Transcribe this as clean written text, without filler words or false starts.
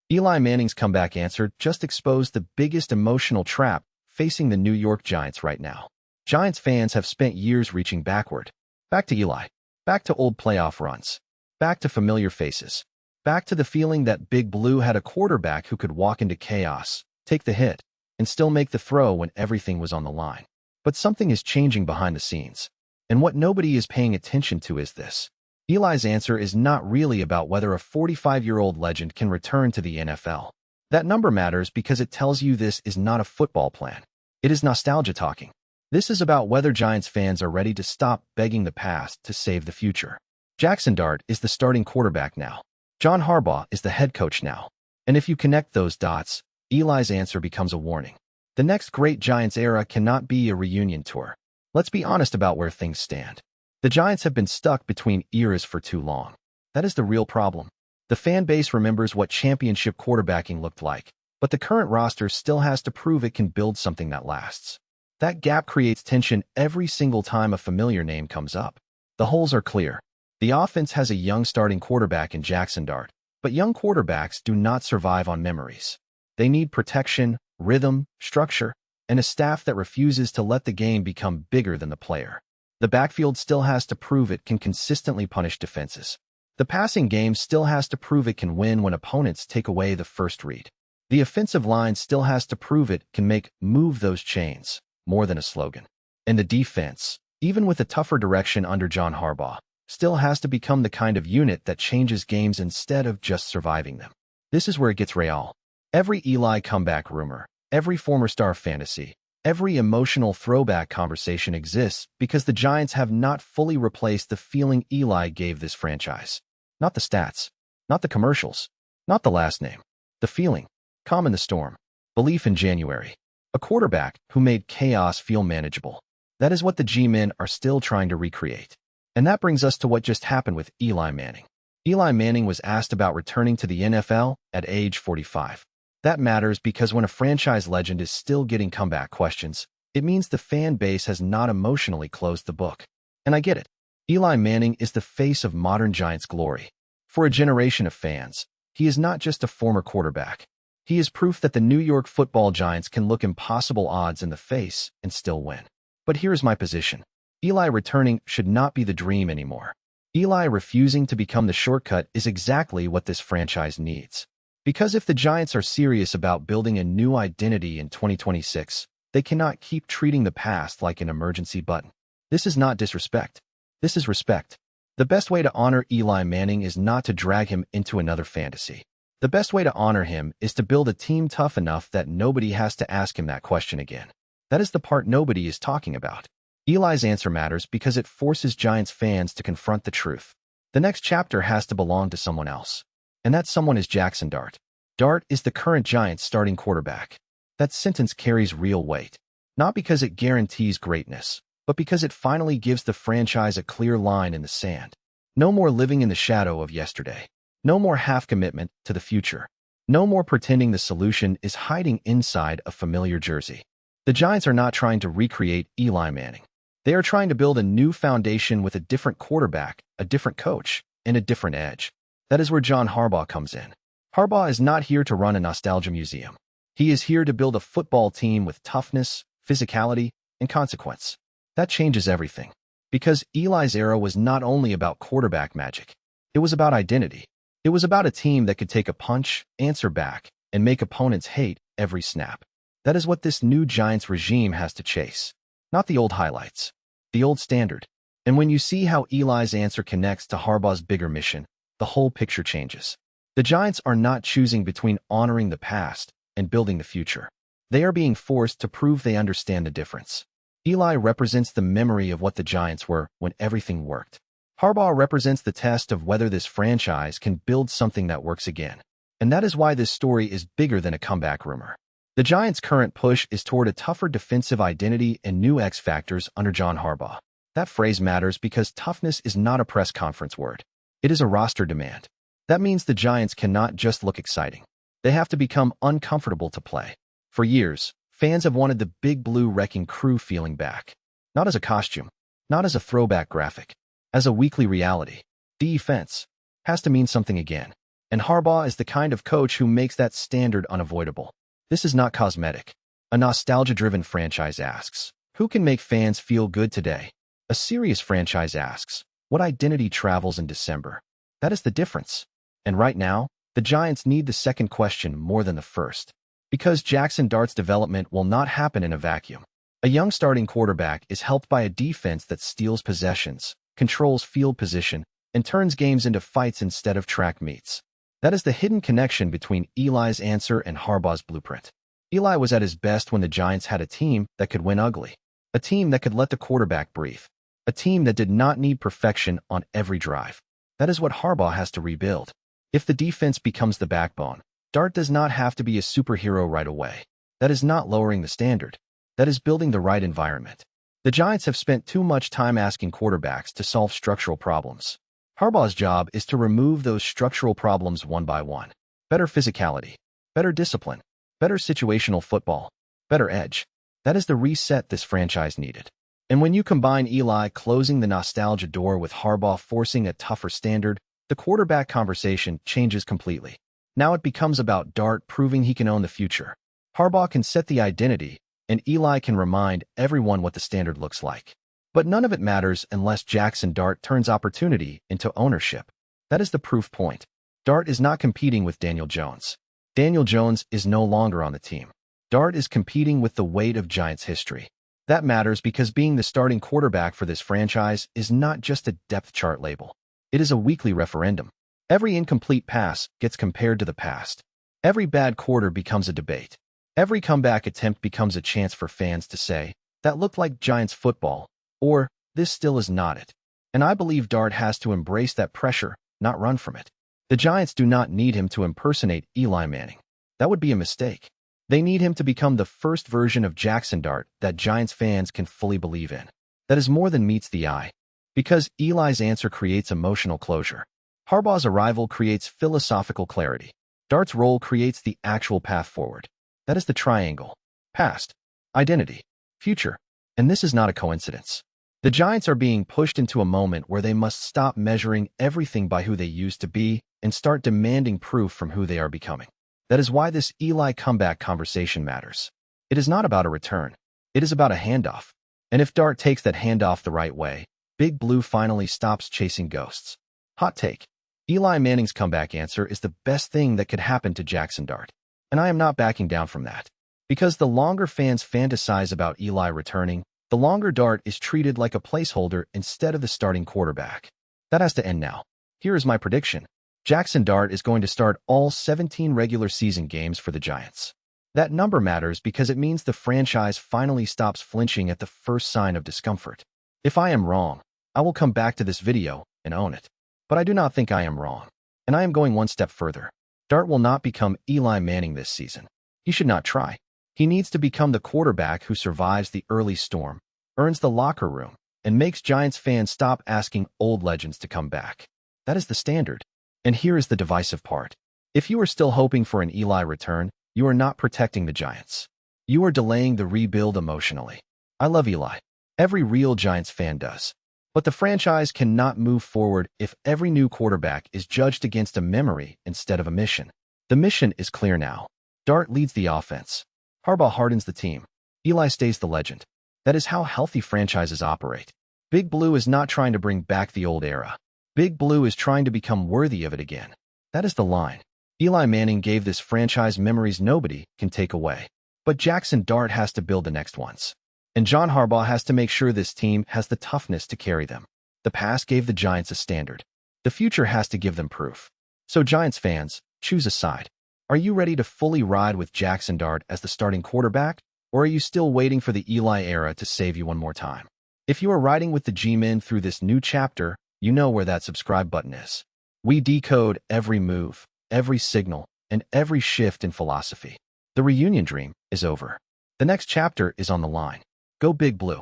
Eli Manning's comeback answer just exposed the biggest emotional trap facing the New York Giants right now. Giants fans have spent years reaching backward. Back to Eli. Back to old playoff runs. Back to familiar faces. Back to the feeling that Big Blue had a quarterback who could walk into chaos, take the hit, and still make the throw when everything was on the line. But something is changing behind the scenes. And what nobody is paying attention to is this. Eli's answer is not really about whether a 45-year-old legend can return to the NFL. That number matters because it tells you this is not a football plan. It is nostalgia talking. This is about whether Giants fans are ready to stop begging the past to save the future. Jaxson Dart is the starting quarterback now. John Harbaugh is the head coach now. And if you connect those dots, Eli's answer becomes a warning. The next great Giants era cannot be a reunion tour. Let's be honest about where things stand. The Giants have been stuck between eras for too long. That is the real problem. The fan base remembers what championship quarterbacking looked like, but the current roster still has to prove it can build something that lasts. That gap creates tension every single time a familiar name comes up. The holes are clear. The offense has a young starting quarterback in Jaxson Dart, but young quarterbacks do not survive on memories. They need protection, rhythm, structure, and a staff that refuses to let the game become bigger than the player. The backfield still has to prove it can consistently punish defenses. The passing game still has to prove it can win when opponents take away the first read. The offensive line still has to prove it can move those chains, more than a slogan. And the defense, even with a tougher direction under John Harbaugh, still has to become the kind of unit that changes games instead of just surviving them. This is where it gets real. Every Eli comeback rumor, every former star fantasy, every emotional throwback conversation exists because the Giants have not fully replaced the feeling Eli gave this franchise. Not the stats, not the commercials, not the last name. The feeling. Calm in the storm. Belief in January. A quarterback who made chaos feel manageable. That is what the G-men are still trying to recreate. And that brings us to what just happened with Eli Manning. Eli Manning was asked about returning to the NFL at age 45. That matters because when a franchise legend is still getting comeback questions, it means the fan base has not emotionally closed the book. And I get it. Eli Manning is the face of modern Giants glory. For a generation of fans, he is not just a former quarterback. He is proof that the New York Football Giants can look impossible odds in the face and still win. But here's my position. Eli returning should not be the dream anymore. Eli refusing to become the shortcut is exactly what this franchise needs. Because if the Giants are serious about building a new identity in 2026, they cannot keep treating the past like an emergency button. This is not disrespect. This is respect. The best way to honor Eli Manning is not to drag him into another fantasy. The best way to honor him is to build a team tough enough that nobody has to ask him that question again. That is the part nobody is talking about. Eli's answer matters because it forces Giants fans to confront the truth. The next chapter has to belong to someone else. And that someone is Jaxson Dart. Dart is the current Giants starting quarterback. That sentence carries real weight. Not because it guarantees greatness, but because it finally gives the franchise a clear line in the sand. No more living in the shadow of yesterday. No more half-commitment to the future. No more pretending the solution is hiding inside a familiar jersey. The Giants are not trying to recreate Eli Manning. They are trying to build a new foundation with a different quarterback, a different coach, and a different edge. That is where John Harbaugh comes in. Harbaugh is not here to run a nostalgia museum. He is here to build a football team with toughness, physicality, and consequence. That changes everything. Because Eli's era was not only about quarterback magic. It was about identity. It was about a team that could take a punch, answer back, and make opponents hate every snap. That is what this new Giants regime has to chase. Not the old highlights. The old standard. And when you see how Eli's answer connects to Harbaugh's bigger mission, the whole picture changes. The Giants are not choosing between honoring the past and building the future. They are being forced to prove they understand the difference. Eli represents the memory of what the Giants were when everything worked. Harbaugh represents the test of whether this franchise can build something that works again. And that is why this story is bigger than a comeback rumor. The Giants' current push is toward a tougher defensive identity and new X factors under John Harbaugh. That phrase matters because toughness is not a press conference word. It is a roster demand. That means the Giants cannot just look exciting. They have to become uncomfortable to play. For years, fans have wanted the Big Blue Wrecking Crew feeling back. Not as a costume, not as a throwback graphic, as a weekly reality. Defense has to mean something again. And Harbaugh is the kind of coach who makes that standard unavoidable. This is not cosmetic. A nostalgia-driven franchise asks, who can make fans feel good today? A serious franchise asks, what identity travels in December? That is the difference. And right now, the Giants need the second question more than the first. Because Jaxson Dart's development will not happen in a vacuum. A young starting quarterback is helped by a defense that steals possessions, controls field position, and turns games into fights instead of track meets. That is the hidden connection between Eli's answer and Harbaugh's blueprint. Eli was at his best when the Giants had a team that could win ugly, a team that could let the quarterback breathe, a team that did not need perfection on every drive. That is what Harbaugh has to rebuild. If the defense becomes the backbone, Dart does not have to be a superhero right away. That is not lowering the standard. That is building the right environment. The Giants have spent too much time asking quarterbacks to solve structural problems. Harbaugh's job is to remove those structural problems one by one. Better physicality, better discipline, better situational football, better edge. That is the reset this franchise needed. And when you combine Eli closing the nostalgia door with Harbaugh forcing a tougher standard, the quarterback conversation changes completely. Now it becomes about Dart proving he can own the future. Harbaugh can set the identity, and Eli can remind everyone what the standard looks like. But none of it matters unless Jaxson Dart turns opportunity into ownership. That is the proof point. Dart is not competing with Daniel Jones. Daniel Jones is no longer on the team. Dart is competing with the weight of Giants history. That matters because being the starting quarterback for this franchise is not just a depth chart label. It is a weekly referendum. Every incomplete pass gets compared to the past. Every bad quarter becomes a debate. Every comeback attempt becomes a chance for fans to say, that looked like Giants football, or this still is not it. And I believe Dart has to embrace that pressure, not run from it. The Giants do not need him to impersonate Eli Manning. That would be a mistake. They need him to become the first version of Jaxson Dart that Giants fans can fully believe in. That is more than meets the eye. Because Eli's answer creates emotional closure. Harbaugh's arrival creates philosophical clarity. Dart's role creates the actual path forward. That is the triangle. Past, identity, future. And this is not a coincidence. The Giants are being pushed into a moment where they must stop measuring everything by who they used to be and start demanding proof from who they are becoming. That is why this Eli comeback conversation matters. It is not about a return. It is about a handoff. And if Dart takes that handoff the right way, Big Blue finally stops chasing ghosts. Hot take. Eli Manning's comeback answer is the best thing that could happen to Jaxson Dart. And I am not backing down from that. Because the longer fans fantasize about Eli returning, the longer Dart is treated like a placeholder instead of the starting quarterback. That has to end now. Here is my prediction. Jaxson Dart is going to start all 17 regular season games for the Giants. That number matters because it means the franchise finally stops flinching at the first sign of discomfort. If I am wrong, I will come back to this video and own it. But I do not think I am wrong. And I am going one step further. Dart will not become Eli Manning this season. He should not try. He needs to become the quarterback who survives the early storm, earns the locker room, and makes Giants fans stop asking old legends to come back. That is the standard. And here is the divisive part. If you are still hoping for an Eli return, you are not protecting the Giants. You are delaying the rebuild emotionally. I love Eli. Every real Giants fan does. But the franchise cannot move forward if every new quarterback is judged against a memory instead of a mission. The mission is clear now. Dart leads the offense. Harbaugh hardens the team. Eli stays the legend. That is how healthy franchises operate. Big Blue is not trying to bring back the old era. Big Blue is trying to become worthy of it again. That is the line. Eli Manning gave this franchise memories nobody can take away. But Jaxson Dart has to build the next ones. And John Harbaugh has to make sure this team has the toughness to carry them. The past gave the Giants a standard. The future has to give them proof. So Giants fans, choose a side. Are you ready to fully ride with Jaxson Dart as the starting quarterback? Or are you still waiting for the Eli era to save you one more time? If you are riding with the G-Men through this new chapter, you know where that subscribe button is. We decode every move, every signal, and every shift in philosophy. The reunion dream is over. The next chapter is on the line. Go Big Blue.